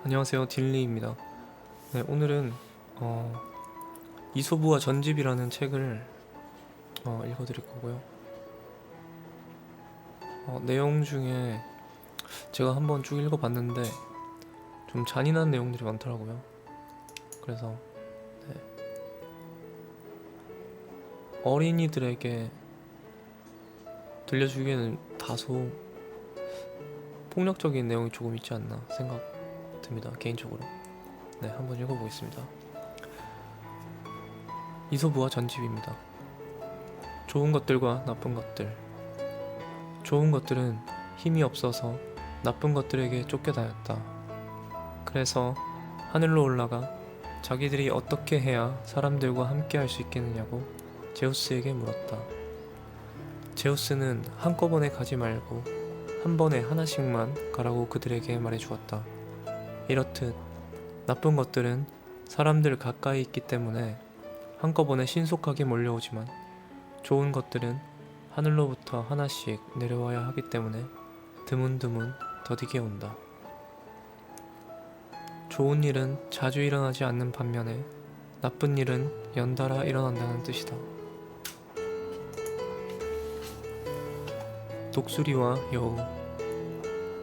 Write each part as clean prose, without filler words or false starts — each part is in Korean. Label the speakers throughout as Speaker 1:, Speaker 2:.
Speaker 1: 안녕하세요, 딜리입니다. 네, 오늘은 이솝우와 전집이라는 책을 읽어드릴 거고요. 내용 중에 제가 한번 쭉 읽어봤는데 좀 잔인한 내용들이 많더라고요. 그래서 네, 어린이들에게 들려주기에는 다소 폭력적인 내용이 조금 있지 않나 생각됩니다, 개인적으로. 네, 한번 읽어보겠습니다. 이솝우와 전집입니다. 좋은 것들과 나쁜 것들. 좋은 것들은 힘이 없어서 나쁜 것들에게 쫓겨다녔다. 그래서 하늘로 올라가 자기들이 어떻게 해야 사람들과 함께 할 수 있겠느냐고 제우스에게 물었다. 제우스는 한꺼번에 가지 말고 한 번에 하나씩만 가라고 그들에게 말해주었다. 이렇듯 나쁜 것들은 사람들 가까이 있기 때문에 한꺼번에 신속하게 몰려오지만 좋은 것들은 하늘로부터 하나씩 내려와야 하기 때문에 드문드문 더디게 온다. 좋은 일은 자주 일어나지 않는 반면에 나쁜 일은 연달아 일어난다는 뜻이다. 독수리와 여우.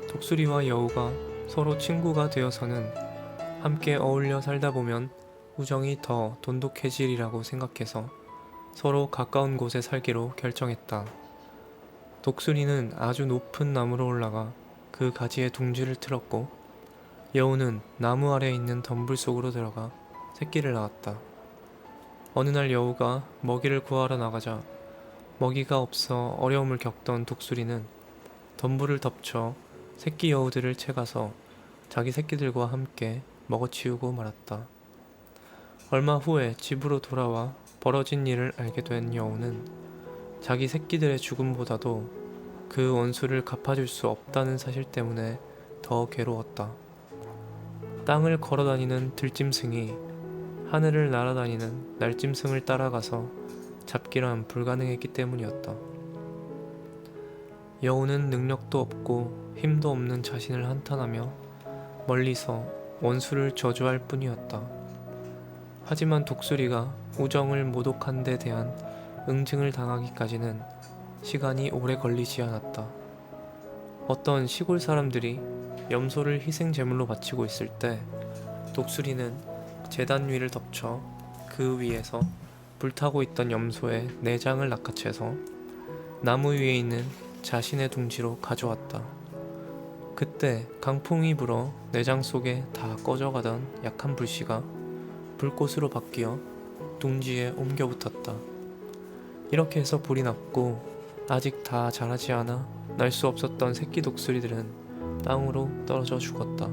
Speaker 1: 독수리와 여우가 서로 친구가 되어서는 함께 어울려 살다 보면 우정이 더 돈독해지리라고 생각해서 서로 가까운 곳에 살기로 결정했다. 독수리는 아주 높은 나무로 올라가 그 가지에 둥지를 틀었고 여우는 나무 아래에 있는 덤불 속으로 들어가 새끼를 낳았다. 어느 날 여우가 먹이를 구하러 나가자 먹이가 없어 어려움을 겪던 독수리는 덤불을 덮쳐 새끼 여우들을 채가서 자기 새끼들과 함께 먹어치우고 말았다. 얼마 후에 집으로 돌아와 벌어진 일을 알게 된 여우는 자기 새끼들의 죽음보다도 그 원수를 갚아줄 수 없다는 사실 때문에 더 괴로웠다. 땅을 걸어다니는 들짐승이 하늘을 날아다니는 날짐승을 따라가서 잡기란 불가능했기 때문이었다. 여우는 능력도 없고 힘도 없는 자신을 한탄하며 멀리서 원수를 저주할 뿐이었다. 하지만 독수리가 우정을 모독한 데 대한 응징을 당하기까지는 시간이 오래 걸리지 않았다. 어떤 시골 사람들이 염소를 희생 제물로 바치고 있을 때 독수리는 제단 위를 덮쳐 그 위에서 불타고 있던 염소의 내장을 낚아채서 나무 위에 있는 자신의 둥지로 가져왔다. 그때 강풍이 불어 내장 속에 다 꺼져가던 약한 불씨가 불꽃으로 바뀌어 둥지에 옮겨 붙었다. 이렇게 해서 불이 났고 아직 다 자라지 않아 날 수 없었던 새끼 독수리들은 땅으로 떨어져 죽었다.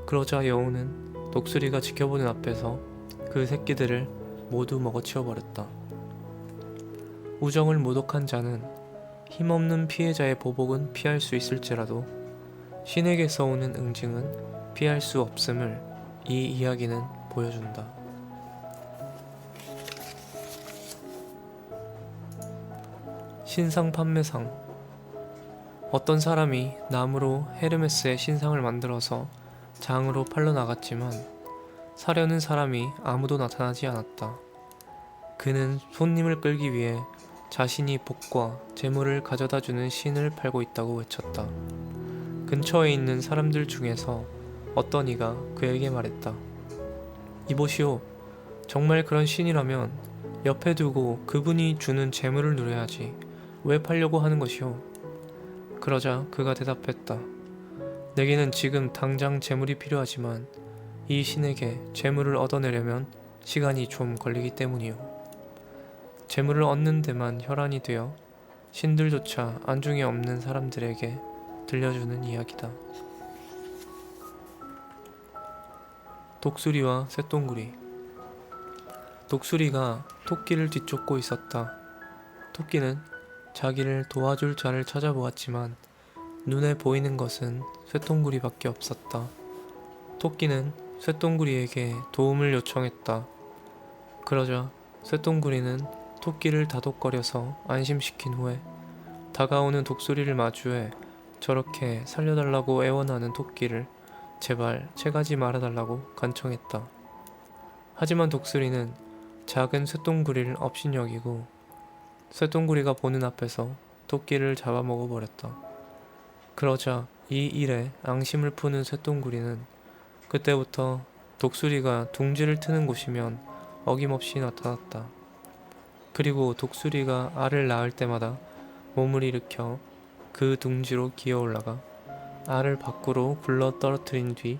Speaker 1: 그러자 여우는 독수리가 지켜보는 앞에서 그 새끼들을 모두 먹어치워버렸다. 우정을 모독한 자는 힘없는 피해자의 보복은 피할 수 있을지라도 신에게서 오는 응징은 피할 수 없음을 이 이야기는 보여준다. 신상 판매상. 어떤 사람이 나무로 헤르메스의 신상을 만들어서 장으로 팔러 나갔지만 사려는 사람이 아무도 나타나지 않았다. 그는 손님을 끌기 위해 자신이 복과 재물을 가져다주는 신을 팔고 있다고 외쳤다. 근처에 있는 사람들 중에서 어떤 이가 그에게 말했다. 이보시오. 정말 그런 신이라면 옆에 두고 그분이 주는 재물을 누려야지 왜 팔려고 하는 것이오? 그러자 그가 대답했다. 내게는 지금 당장 재물이 필요하지만 이 신에게 재물을 얻어내려면 시간이 좀 걸리기 때문이오. 재물을 얻는 데만 혈안이 되어 신들조차 안중에 없는 사람들에게 들려주는 이야기다. 독수리와 쇳덩구리. 독수리가 토끼를 뒤쫓고 있었다. 토끼는 자기를 도와줄 자를 찾아보았지만 눈에 보이는 것은 쇳덩구리밖에 없었다. 토끼는 쇳덩구리에게 도움을 요청했다. 그러자 쇳덩구리는 토끼를 다독거려서 안심시킨 후에 다가오는 독수리를 마주해 저렇게 살려달라고 애원하는 토끼를 제발 채가지 말아달라고 간청했다. 하지만 독수리는 작은 쇳덩구리를 업신여기고 쇳덩구리가 보는 앞에서 토끼를 잡아먹어 버렸다. 그러자 이 일에 앙심을 푸는 쇳덩구리는 그때부터 독수리가 둥지를 트는 곳이면 어김없이 나타났다. 그리고 독수리가 알을 낳을 때마다 몸을 일으켜 그 둥지로 기어 올라가 알을 밖으로 굴러 떨어뜨린 뒤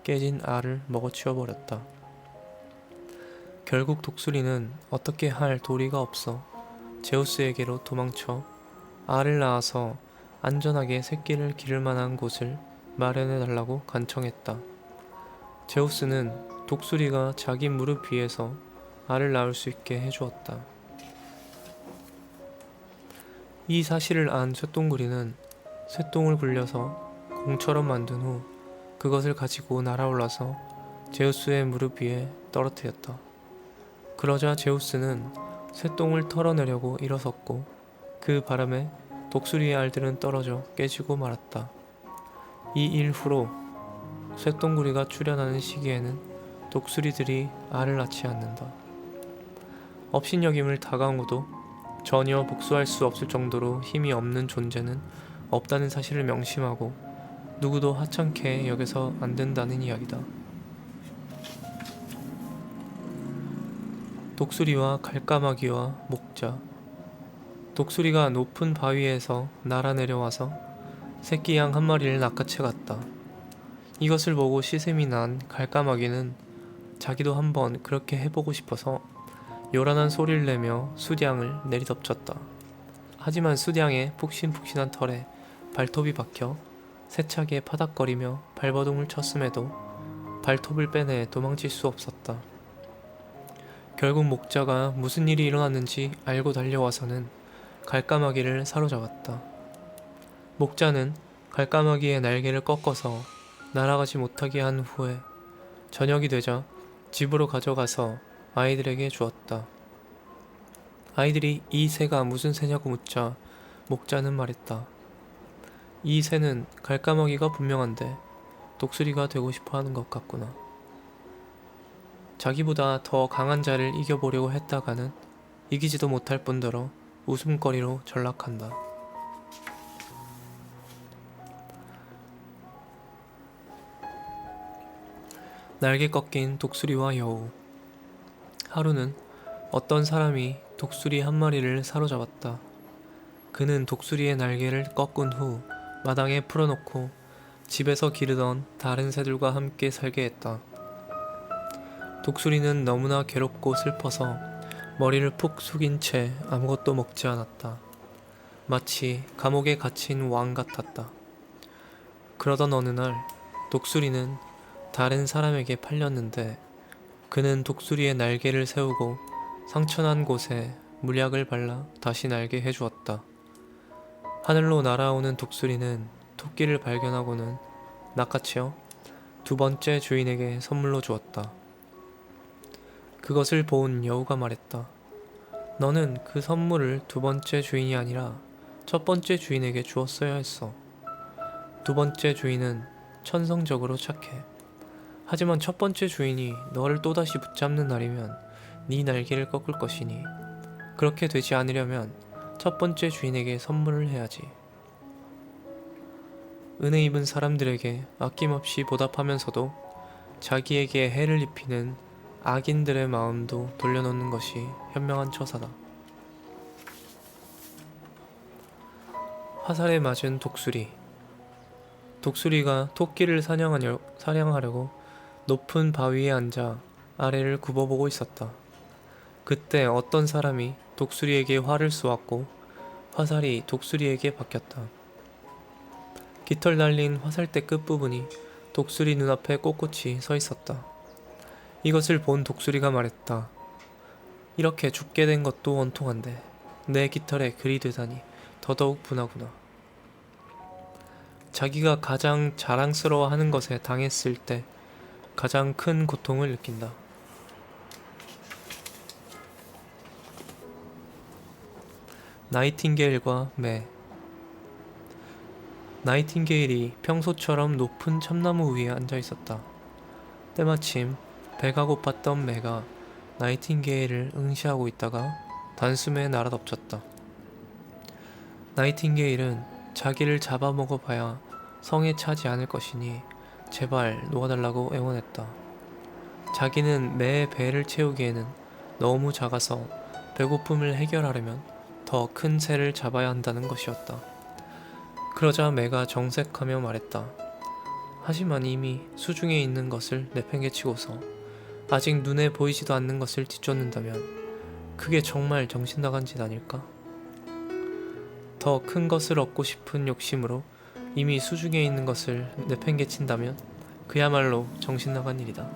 Speaker 1: 깨진 알을 먹어치워 버렸다. 결국 독수리는 어떻게 할 도리가 없어 제우스에게로 도망쳐 알을 낳아서 안전하게 새끼를 기를 만한 곳을 마련해 달라고 간청했다. 제우스는 독수리가 자기 무릎 위에서 알을 낳을 수 있게 해주었다. 이 사실을 안 쇳덩구리는 쇳덩을 굴려서 공처럼 만든 후 그것을 가지고 날아올라서 제우스의 무릎 위에 떨어뜨렸다. 그러자 제우스는 쇳덩을 털어내려고 일어섰고 그 바람에 독수리의 알들은 떨어져 깨지고 말았다. 이 일 후로 쇳덩구리가 출현하는 시기에는 독수리들이 알을 낳지 않는다. 업신여김을 다가오고도 전혀 복수할 수 없을 정도로 힘이 없는 존재는 없다는 사실을 명심하고 누구도 하찮게 여겨서 안 된다는 이야기다. 독수리와 갈까마귀와 목자. 독수리가 높은 바위에서 날아내려와서 새끼 양 한 마리를 낚아채 갔다. 이것을 보고 시샘이 난 갈까마귀는 자기도 한번 그렇게 해보고 싶어서 요란한 소리를 내며 수량을 내리덮쳤다. 하지만 수량의 푹신푹신한 털에 발톱이 박혀 세차게 파닥거리며 발버둥을 쳤음에도 발톱을 빼내 도망칠 수 없었다. 결국 목자가 무슨 일이 일어났는지 알고 달려와서는 갈까마귀를 사로잡았다. 목자는 갈까마귀의 날개를 꺾어서 날아가지 못하게 한 후에 저녁이 되자 집으로 가져가서 아이들에게 주었다. 아이들이 이 새가 무슨 새냐고 묻자 목자는 말했다. 이 새는 갈까마귀가 분명한데 독수리가 되고 싶어 하는 것 같구나. 자기보다 더 강한 자를 이겨보려고 했다가는 이기지도 못할 뿐더러 웃음거리로 전락한다. 날개 꺾인 독수리와 여우. 하루는 어떤 사람이 독수리 한 마리를 사로잡았다. 그는 독수리의 날개를 꺾은 후 마당에 풀어놓고 집에서 기르던 다른 새들과 함께 살게 했다. 독수리는 너무나 괴롭고 슬퍼서 머리를 푹 숙인 채 아무것도 먹지 않았다. 마치 감옥에 갇힌 왕 같았다. 그러던 어느 날 독수리는 다른 사람에게 팔렸는데 그는 독수리의 날개를 세우고 상처난 곳에 물약을 발라 다시 날게 해주었다. 하늘로 날아오는 독수리는 토끼를 발견하고는 낚아채어 두 번째 주인에게 선물로 주었다. 그것을 본 여우가 말했다. 너는 그 선물을 두 번째 주인이 아니라 첫 번째 주인에게 주었어야 했어. 두 번째 주인은 천성적으로 착해. 하지만 첫 번째 주인이 너를 또다시 붙잡는 날이면 네 날개를 꺾을 것이니 그렇게 되지 않으려면 첫 번째 주인에게 선물을 해야지. 은혜 입은 사람들에게 아낌없이 보답하면서도 자기에게 해를 입히는 악인들의 마음도 돌려놓는 것이 현명한 처사다. 화살에 맞은 독수리. 독수리가 토끼를 사냥하려고 높은 바위에 앉아 아래를 굽어보고 있었다. 그때 어떤 사람이 독수리에게 활을 쏘았고 화살이 독수리에게 박혔다. 깃털 달린 화살대 끝부분이 독수리 눈앞에 꼿꼿이 서 있었다. 이것을 본 독수리가 말했다. 이렇게 죽게 된 것도 원통한데 내 깃털에 글이 되다니 더더욱 분하구나. 자기가 가장 자랑스러워하는 것에 당했을 때 가장 큰 고통을 느낀다. 나이팅게일과 매. 나이팅게일이 평소처럼 높은 참나무 위에 앉아 있었다. 때마침 배가 고팠던 매가 나이팅게일을 응시하고 있다가 단숨에 날아덮쳤다. 나이팅게일은 자기를 잡아먹어봐야 성에 차지 않을 것이니 제발 놓아달라고 애원했다. 자기는 매의 배를 채우기에는 너무 작아서 배고픔을 해결하려면 더 큰 새를 잡아야 한다는 것이었다. 그러자 매가 정색하며 말했다. 하지만 이미 수중에 있는 것을 내팽개치고서 아직 눈에 보이지도 않는 것을 뒤쫓는다면 그게 정말 정신 나간 짓 아닐까? 더 큰 것을 얻고 싶은 욕심으로 이미 수중에 있는 것을 내팽개친다면 그야말로 정신 나간 일이다.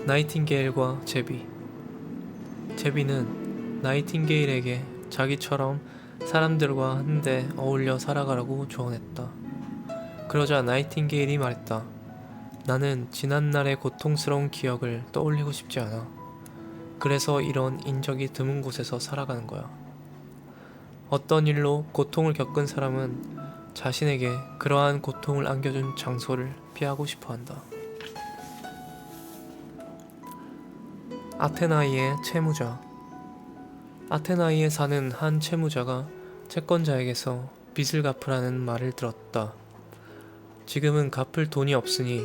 Speaker 1: 나이팅게일과 제비. 제비는 나이팅게일에게 자기처럼 사람들과 한데 어울려 살아가라고 조언했다. 그러자 나이팅게일이 말했다. 나는 지난날의 고통스러운 기억을 떠올리고 싶지 않아. 그래서 이런 인적이 드문 곳에서 살아가는 거야. 어떤 일로 고통을 겪은 사람은 자신에게 그러한 고통을 안겨준 장소를 피하고 싶어 한다. 아테나이의 채무자. 아테나이에 사는 한 채무자가 채권자에게서 빚을 갚으라는 말을 들었다. 지금은 갚을 돈이 없으니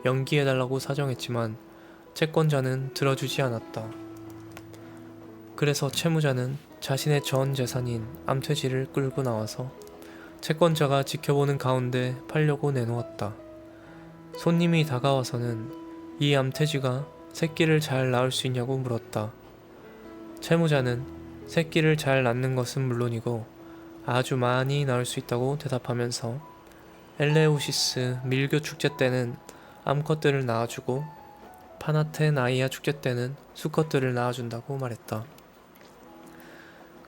Speaker 1: 연기해달라고 사정했지만 채권자는 들어주지 않았다. 그래서 채무자는 자신의 전 재산인 암퇴지를 끌고 나와서 채권자가 지켜보는 가운데 팔려고 내놓았다. 손님이 다가와서는 이 암퇴지가 새끼를 잘 낳을 수 있냐고 물었다. 채무자는 새끼를 잘 낳는 것은 물론이고 아주 많이 낳을 수 있다고 대답하면서 엘레우시스 밀교 축제 때는 암컷들을 낳아주고 파나테나이아 축제 때는 수컷들을 낳아준다고 말했다.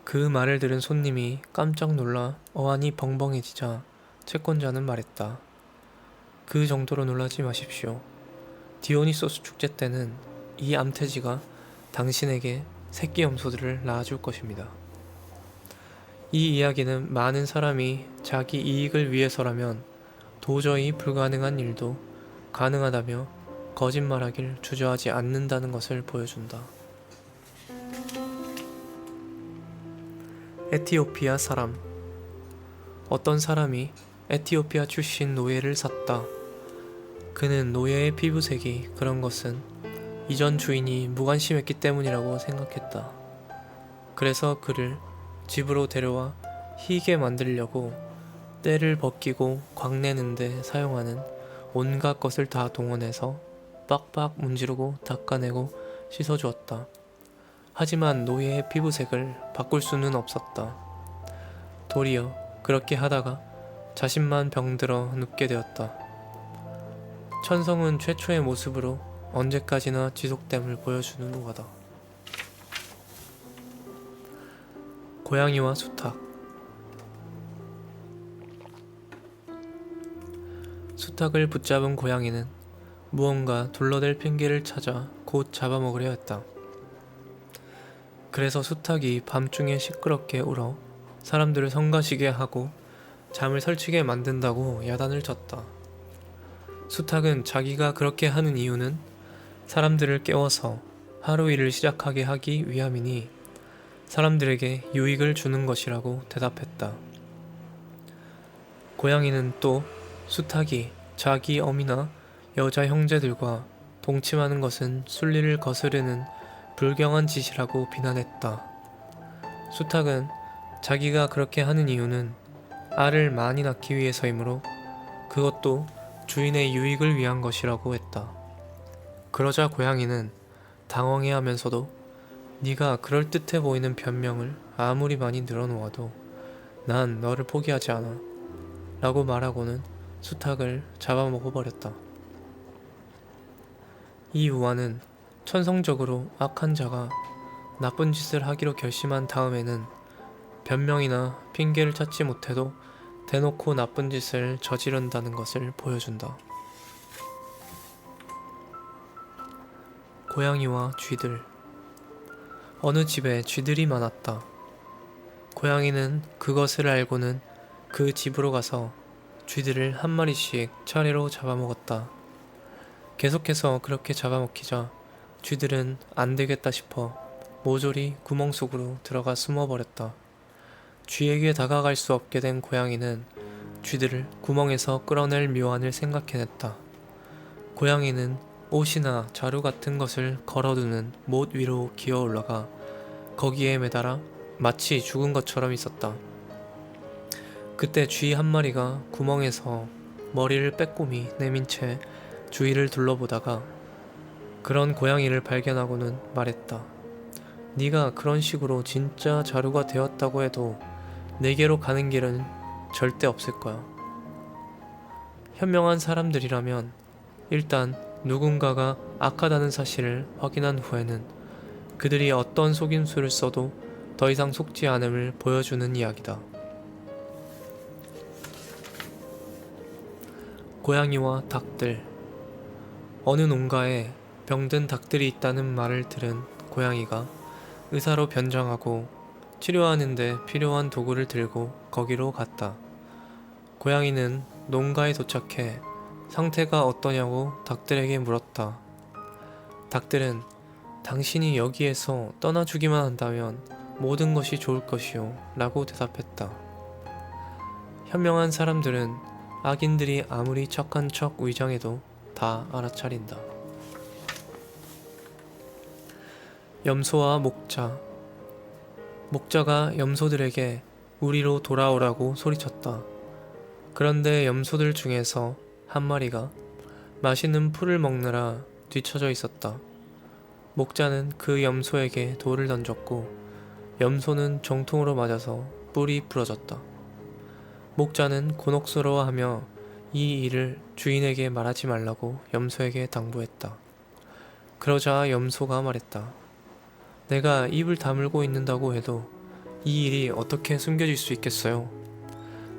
Speaker 1: 그 말을 들은 손님이 깜짝 놀라 어안이 벙벙해지자 채권자는 말했다. 그 정도로 놀라지 마십시오. 디오니소스 축제 때는 이 암퇴지가 당신에게 새끼 염소들을 낳아줄 것입니다. 이 이야기는 많은 사람이 자기 이익을 위해서라면 도저히 불가능한 일도 가능하다며 거짓말하길 주저하지 않는다는 것을 보여준다. 에티오피아 사람. 어떤 사람이 에티오피아 출신 노예를 샀다. 그는 노예의 피부색이 그런 것은 이전 주인이 무관심했기 때문이라고 생각했다. 그래서 그를 집으로 데려와 희게 만들려고 때를 벗기고 광내는데 사용하는 온갖 것을 다 동원해서 빡빡 문지르고 닦아내고 씻어주었다. 하지만 노예의 피부색을 바꿀 수는 없었다. 도리어 그렇게 하다가 자신만 병들어 눕게 되었다. 천성은 최초의 모습으로 언제까지나 지속됨을 보여주는 우화다. 고양이와 수탉. 수탉을 붙잡은 고양이는 무언가 둘러댈 핑계를 찾아 곧 잡아먹으려 했다. 그래서 수탉이 밤중에 시끄럽게 울어 사람들을 성가시게 하고 잠을 설치게 만든다고 야단을 쳤다. 수탉은 자기가 그렇게 하는 이유는 사람들을 깨워서 하루 일을 시작하게 하기 위함이니 사람들에게 유익을 주는 것이라고 대답했다. 고양이는 또 수탉이 자기 어미나 여자 형제들과 동침하는 것은 순리를 거스르는 불경한 짓이라고 비난했다. 수탉은 자기가 그렇게 하는 이유는 알을 많이 낳기 위해서이므로 그것도 주인의 유익을 위한 것이라고 했다. 그러자 고양이는 당황해하면서도 네가 그럴듯해 보이는 변명을 아무리 많이 늘어놓아도 난 너를 포기하지 않아 라고 말하고는 수탉을 잡아먹어버렸다. 이 우화는 천성적으로 악한 자가 나쁜 짓을 하기로 결심한 다음에는 변명이나 핑계를 찾지 못해도 대놓고 나쁜 짓을 저지른다는 것을 보여준다. 고양이와 쥐들. 어느 집에 쥐들이 많았다. 고양이는 그것을 알고는 그 집으로 가서 쥐들을 한 마리씩 차례로 잡아먹었다. 계속해서 그렇게 잡아먹히자 쥐들은 안 되겠다 싶어 모조리 구멍 속으로 들어가 숨어버렸다. 쥐에게 다가갈 수 없게 된 고양이는 쥐들을 구멍에서 끌어낼 묘안을 생각해냈다. 고양이는 옷이나 자루 같은 것을 걸어두는 못 위로 기어 올라가 거기에 매달아 마치 죽은 것처럼 있었다. 그때 쥐 한 마리가 구멍에서 머리를 빼꼼히 내민 채 주위를 둘러보다가 그런 고양이를 발견하고는 말했다. 네가 그런 식으로 진짜 자루가 되었다고 해도 내게로 가는 길은 절대 없을 거야. 현명한 사람들이라면 일단 누군가가 악하다는 사실을 확인한 후에는 그들이 어떤 속임수를 써도 더 이상 속지 않음을 보여주는 이야기다. 고양이와 닭들. 어느 농가에 병든 닭들이 있다는 말을 들은 고양이가 의사로 변장하고 치료하는데 필요한 도구를 들고 거기로 갔다. 고양이는 농가에 도착해 상태가 어떠냐고 닭들에게 물었다. 닭들은 당신이 여기에서 떠나주기만 한다면 모든 것이 좋을 것이요 라고 대답했다. 현명한 사람들은 악인들이 아무리 착한 척 위장해도 다 알아차린다. 염소와 목자. 목자가 염소들에게 우리로 돌아오라고 소리쳤다. 그런데 염소들 중에서 한 마리가 맛있는 풀을 먹느라 뒤처져 있었다. 목자는 그 염소에게 돌을 던졌고 염소는 정통으로 맞아서 뿔이 부러졌다. 목자는 곤혹스러워하며 이 일을 주인에게 말하지 말라고 염소에게 당부했다. 그러자 염소가 말했다. 내가 입을 다물고 있는다고 해도 이 일이 어떻게 숨겨질 수 있겠어요?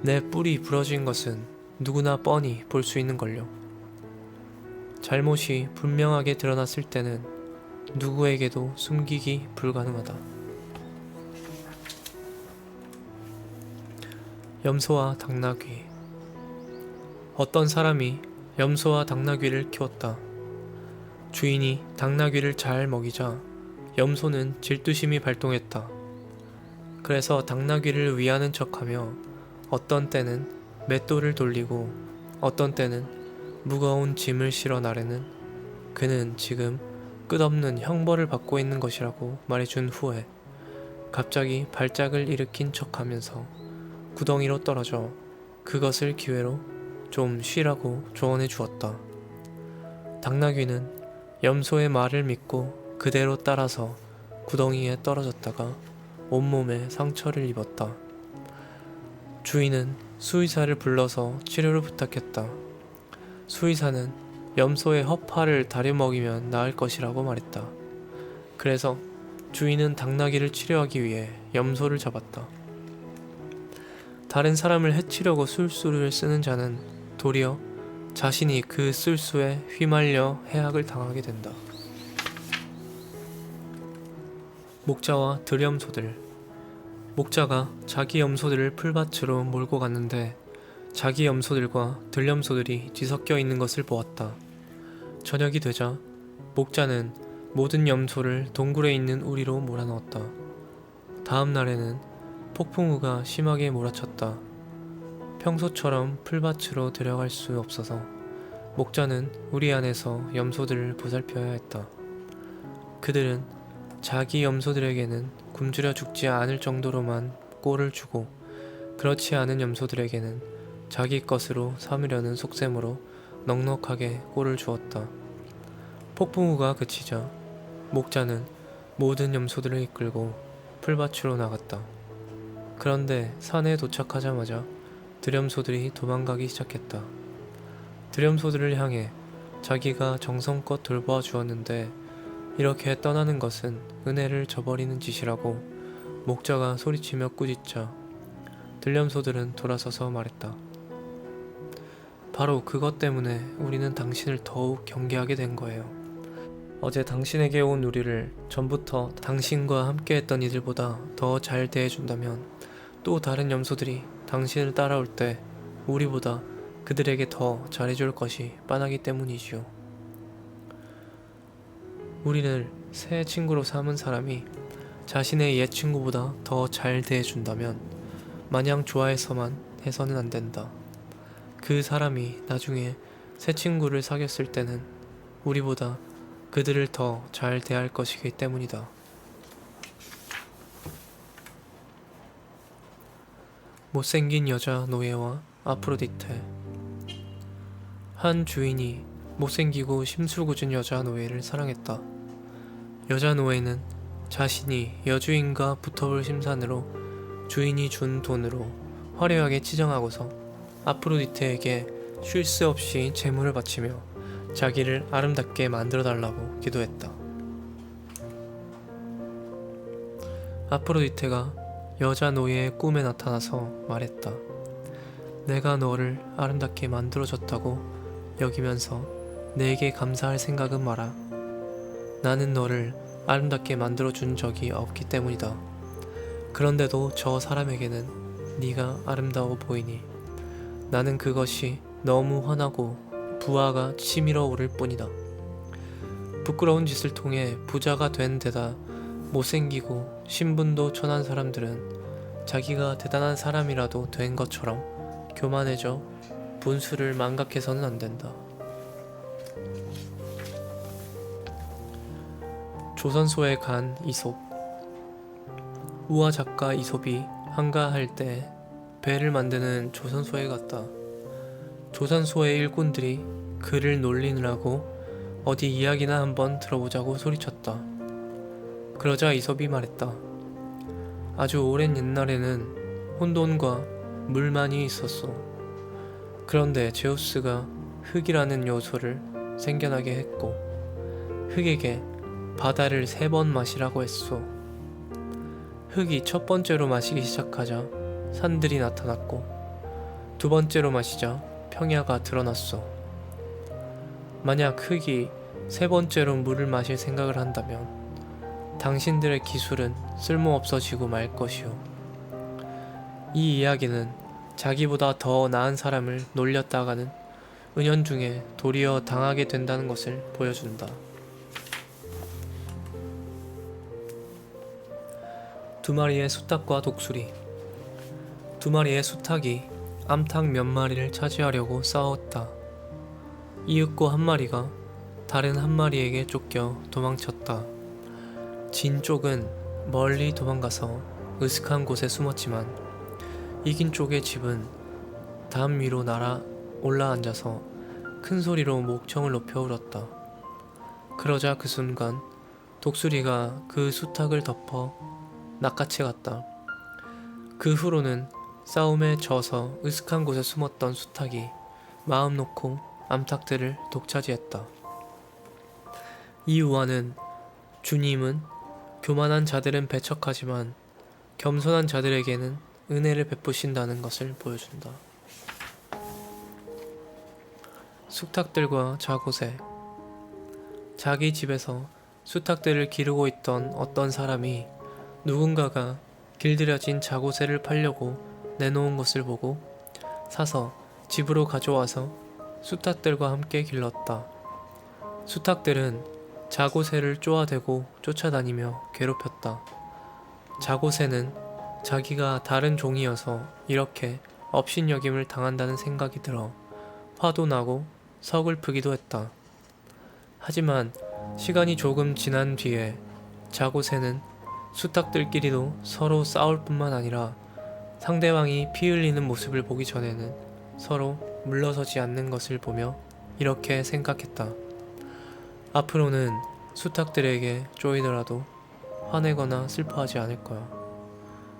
Speaker 1: 내 뿔이 부러진 것은 누구나 뻔히 볼 수 있는걸요. 잘못이 분명하게 드러났을 때는 누구에게도 숨기기 불가능하다. 염소와 당나귀. 어떤 사람이 염소와 당나귀를 키웠다. 주인이 당나귀를 잘 먹이자 염소는 질투심이 발동했다. 그래서 당나귀를 위하는 척하며 어떤 때는 맷돌을 돌리고 어떤 때는 무거운 짐을 실어 나르는 그는 지금 끝없는 형벌을 받고 있는 것이라고 말해준 후에 갑자기 발작을 일으킨 척하면서 구덩이로 떨어져 그것을 기회로 좀 쉬라고 조언해 주었다. 당나귀는 염소의 말을 믿고 그대로 따라서 구덩이에 떨어졌다가 온몸에 상처를 입었다. 주인은 수의사를 불러서 치료를 부탁했다. 수의사는 염소의 허파를 다려먹이면 나을 것이라고 말했다. 그래서 주인은 당나귀를 치료하기 위해 염소를 잡았다. 다른 사람을 해치려고 술수를 쓰는 자는 도리어 자신이 그 술수에 휘말려 해악을 당하게 된다. 목자와 들염소들. 목자가 자기 염소들을 풀밭으로 몰고 갔는데 자기 염소들과 들염소들이 뒤섞여 있는 것을 보았다. 저녁이 되자 목자는 모든 염소를 동굴에 있는 우리로 몰아넣었다. 다음 날에는 폭풍우가 심하게 몰아쳤다. 평소처럼 풀밭으로 들어갈 수 없어서 목자는 우리 안에서 염소들을 보살펴야 했다. 그들은 자기 염소들에게는 굶주려 죽지 않을 정도로만 꼴을 주고 그렇지 않은 염소들에게는 자기 것으로 삼으려는 속셈으로 넉넉하게 꼴을 주었다. 폭풍우가 그치자 목자는 모든 염소들을 이끌고 풀밭으로 나갔다. 그런데 산에 도착하자마자 들염소들이 도망가기 시작했다. 들염소들을 향해 자기가 정성껏 돌보아 주었는데 이렇게 떠나는 것은 은혜를 저버리는 짓이라고 목자가 소리치며 꾸짖자 들염소들은 돌아서서 말했다. 바로 그것 때문에 우리는 당신을 더욱 경계하게 된 거예요. 어제 당신에게 온 우리를 전부터 당신과 함께했던 이들보다 더 잘 대해준다면 또 다른 염소들이 당신을 따라올 때 우리보다 그들에게 더 잘해줄 것이 뻔하기 때문이지요. 우리를 새 친구로 삼은 사람이 자신의 옛 친구보다 더 잘 대해준다면 마냥 좋아해서만 해서는 안 된다. 그 사람이 나중에 새 친구를 사귀었을 때는 우리보다 그들을 더 잘 대할 것이기 때문이다. 못생긴 여자 노예와 아프로디테. 한 주인이 못생기고 심술궂은 여자 노예를 사랑했다. 여자 노예는 자신이 여주인과 붙어볼 심산으로 주인이 준 돈으로 화려하게 치장하고서 아프로디테에게 쉴 새 없이 재물을 바치며 자기를 아름답게 만들어달라고 기도했다. 아프로디테가 여자 노예의 꿈에 나타나서 말했다. 내가 너를 아름답게 만들어줬다고 여기면서 내게 감사할 생각은 마라. 나는 너를 아름답게 만들어준 적이 없기 때문이다. 그런데도 저 사람에게는 네가 아름다워 보이니 나는 그것이 너무 화나고 부하가 치밀어 오를 뿐이다. 부끄러운 짓을 통해 부자가 된 데다 못생기고 신분도 천한 사람들은 자기가 대단한 사람이라도 된 것처럼 교만해져 분수를 망각해서는 안 된다. 조선소에 간 이솝. 우화 작가 이솝이 한가할 때 배를 만드는 조선소에 갔다. 조선소의 일꾼들이 그를 놀리느라고 어디 이야기나 한번 들어보자고 소리쳤다. 그러자 이솝이 말했다. 아주 오랜 옛날에는 혼돈과 물만이 있었소. 그런데 제우스가 흙이라는 요소를 생겨나게 했고 흙에게 바다를 3번 마시라고 했소. 흙이 첫 번째로 마시기 시작하자 산들이 나타났고 2번째로 마시자 평야가 드러났소. 만약 흙이 3번째로 물을 마실 생각을 한다면 당신들의 기술은 쓸모없어지고 말 것이오. 이 이야기는 자기보다 더 나은 사람을 놀렸다가는 은연중에 도리어 당하게 된다는 것을 보여준다. 2마리의 수탉과 독수리. 2마리의 수탉이 암탉 몇 마리를 차지하려고 싸웠다. 이윽고 한 마리가 다른 한 마리에게 쫓겨 도망쳤다. 진 쪽은 멀리 도망가서 으슥한 곳에 숨었지만 이긴 쪽의 집은 담 위로 날아 올라앉아서 큰 소리로 목청을 높여 울었다. 그러자 그 순간 독수리가 그 수탉을 덮어 낚아채 갔다. 그 후로는 싸움에 져서 으슥한 곳에 숨었던 수탉이 마음 놓고 암탉들을 독차지했다. 이 우화는 주님은 교만한 자들은 배척하지만 겸손한 자들에게는 은혜를 베푸신다는 것을 보여준다. 수탉들과 자고새. 자기 집에서 수탉들을 기르고 있던 어떤 사람이 누군가가 길들여진 자고새를 팔려고 내놓은 것을 보고 사서 집으로 가져와서 수탉들과 함께 길렀다. 수탉들은 자고새를 쪼아대고 쫓아다니며 괴롭혔다. 자고새는 자기가 다른 종이어서 이렇게 업신여김을 당한다는 생각이 들어 화도 나고 서글프기도 했다. 하지만 시간이 조금 지난 뒤에 자고새는 수탉들끼리도 서로 싸울 뿐만 아니라 상대방이 피 흘리는 모습을 보기 전에는 서로 물러서지 않는 것을 보며 이렇게 생각했다. 앞으로는 수탉들에게 쪼이더라도 화내거나 슬퍼하지 않을 거야.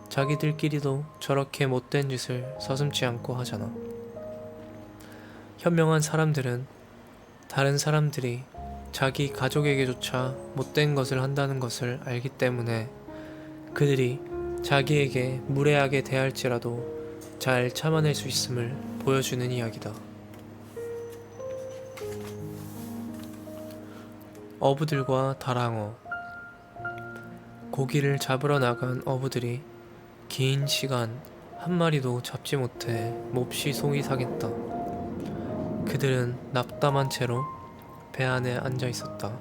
Speaker 1: 자기들끼리도 저렇게 못된 짓을 서슴지 않고 하잖아. 현명한 사람들은 다른 사람들이 자기 가족에게조차 못된 것을 한다는 것을 알기 때문에 그들이 자기에게 무례하게 대할지라도 잘 참아낼 수 있음을 보여주는 이야기다. 어부들과 다랑어. 고기를 잡으러 나간 어부들이 긴 시간 한 마리도 잡지 못해 몹시 속이 상했다. 그들은 낙담한 채로 배 안에 앉아 있었다.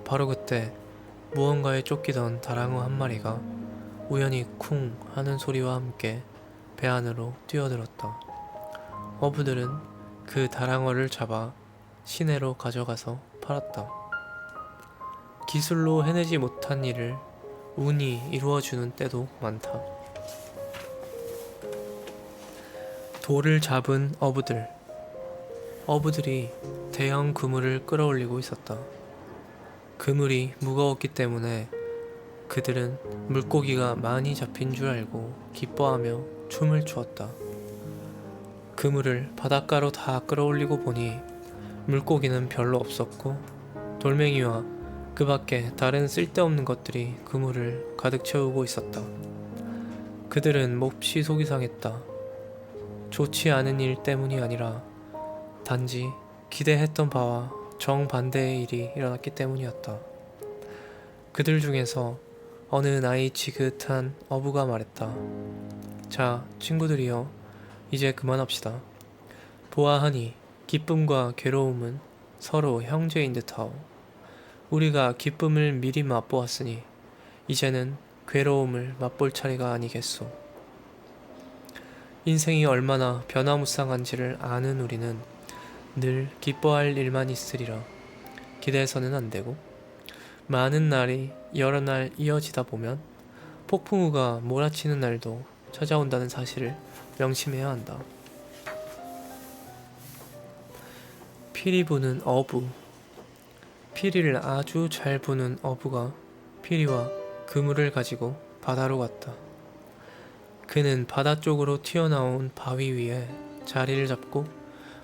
Speaker 1: 바로 그때 무언가에 쫓기던 다랑어 한 마리가 우연히 쿵 하는 소리와 함께 배 안으로 뛰어들었다. 어부들은 그 다랑어를 잡아 시내로 가져가서 팔았다. 기술로 해내지 못한 일을 운이 이루어주는 때도 많다. 돌을 잡은 어부들. 어부들이 대형 그물을 끌어올리고 있었다. 그물이 무거웠기 때문에 그들은 물고기가 많이 잡힌 줄 알고 기뻐하며 춤을 추었다. 그물을 바닷가로 다 끌어올리고 보니 물고기는 별로 없었고 돌멩이와 그 밖에 다른 쓸데없는 것들이 그물을 가득 채우고 있었다. 그들은 몹시 속이 상했다. 좋지 않은 일 때문이 아니라 단지 기대했던 바와 정반대의 일이 일어났기 때문이었다. 그들 중에서 어느 나이 지긋한 어부가 말했다. 자, 친구들이여, 이제 그만합시다. 보아하니 기쁨과 괴로움은 서로 형제인 듯하오. 우리가 기쁨을 미리 맛보았으니 이제는 괴로움을 맛볼 차례가 아니겠소. 인생이 얼마나 변화무쌍한지를 아는 우리는 늘 기뻐할 일만 있으리라 기대해서는 안 되고, 많은 날이 여러 날 이어지다 보면 폭풍우가 몰아치는 날도 찾아온다는 사실을 명심해야 한다. 피리 부는 어부. 피리를 아주 잘 부는 어부가 피리와 그물을 가지고 바다로 갔다. 그는 바다 쪽으로 튀어나온 바위 위에 자리를 잡고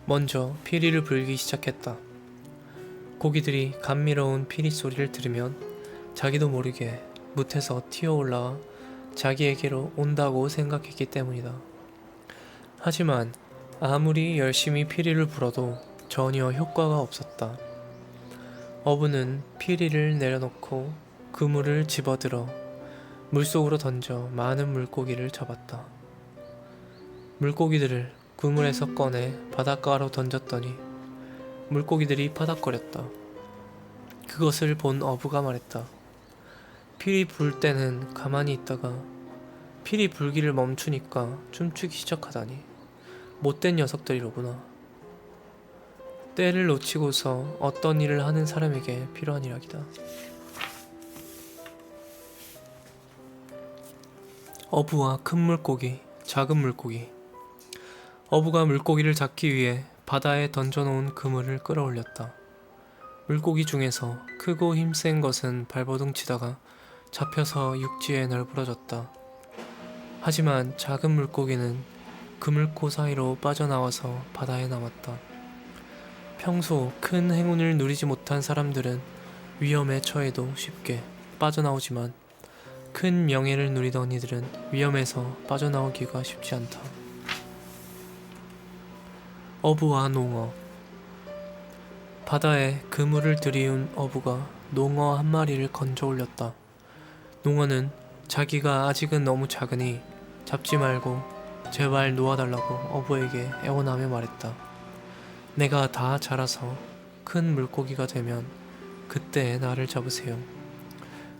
Speaker 1: 먼저 피리를 불기 시작했다. 고기들이 감미로운 피리 소리를 들으면 자기도 모르게 뭇에서 튀어올라와 자기에게로 온다고 생각했기 때문이다. 하지만 아무리 열심히 피리를 불어도 전혀 효과가 없었다. 어부는 피리를 내려놓고 그물을 집어들어 물속으로 던져 많은 물고기를 잡았다. 물고기들을 그물에서 꺼내 바닷가로 던졌더니 물고기들이 파닥거렸다. 그것을 본 어부가 말했다. 피리 불 때는 가만히 있다가 피리 불기를 멈추니까 춤추기 시작하다니 못된 녀석들이로구나. 때를 놓치고서 어떤 일을 하는 사람에게 필요한 이야기다. 어부와 큰 물고기, 작은 물고기. 어부가 물고기를 잡기 위해 바다에 던져놓은 그물을 끌어올렸다. 물고기 중에서 크고 힘센 것은 발버둥 치다가 잡혀서 육지에 널브러졌다. 하지만 작은 물고기는 그물코 사이로 빠져나와서 바다에 남았다. 평소 큰 행운을 누리지 못한 사람들은 위험에 처해도 쉽게 빠져나오지만 큰 명예를 누리던 이들은 위험에서 빠져나오기가 쉽지 않다. 어부와 농어. 바다에 그물을 들이운 어부가 농어 한 마리를 건져 올렸다. 농어는 자기가 아직은 너무 작으니 잡지 말고 제발 놓아달라고 어부에게 애원하며 말했다. 내가 다 자라서 큰 물고기가 되면 그때 나를 잡으세요.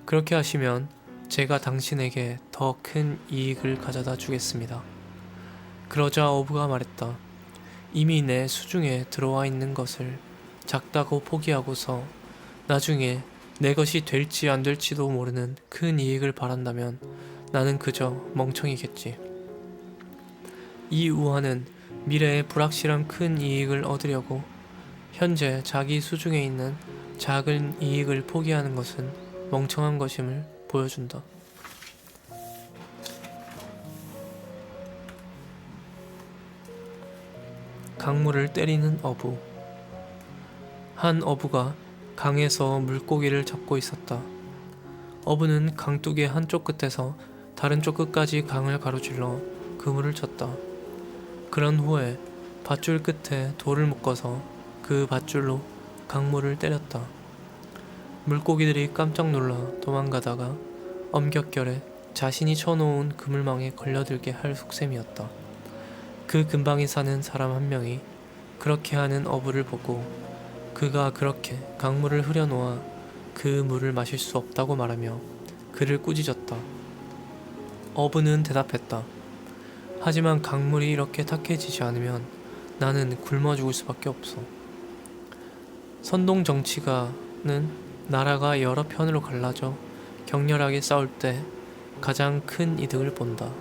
Speaker 1: 그렇게 하시면 제가 당신에게 더 큰 이익을 가져다 주겠습니다. 그러자 어부가 말했다. 이미 내 수중에 들어와 있는 것을 작다고 포기하고서 나중에 내 것이 될지 안 될지도 모르는 큰 이익을 바란다면 나는 그저 멍청이겠지. 이 우화는 미래에 불확실한 큰 이익을 얻으려고 현재 자기 수중에 있는 작은 이익을 포기하는 것은 멍청한 것임을 보여준다. 강물을 때리는 어부. 한 어부가 강에서 물고기를 잡고 있었다. 어부는 강둑의 한쪽 끝에서 다른 쪽 끝까지 강을 가로질러 그물을 쳤다. 그런 후에 밧줄 끝에 돌을 묶어서 그 밧줄로 강물을 때렸다. 물고기들이 깜짝 놀라 도망가다가 엄격결에 자신이 쳐놓은 그물망에 걸려들게 할 속셈이었다. 그 근방에 사는 사람 한 명이 그렇게 하는 어부를 보고 그가 그렇게 강물을 흐려놓아 그 물을 마실 수 없다고 말하며 그를 꾸짖었다. 어부는 대답했다. 하지만 강물이 이렇게 탁해지지 않으면 나는 굶어 죽을 수밖에 없어. 선동 정치가는 나라가 여러 편으로 갈라져 격렬하게 싸울 때 가장 큰 이득을 본다.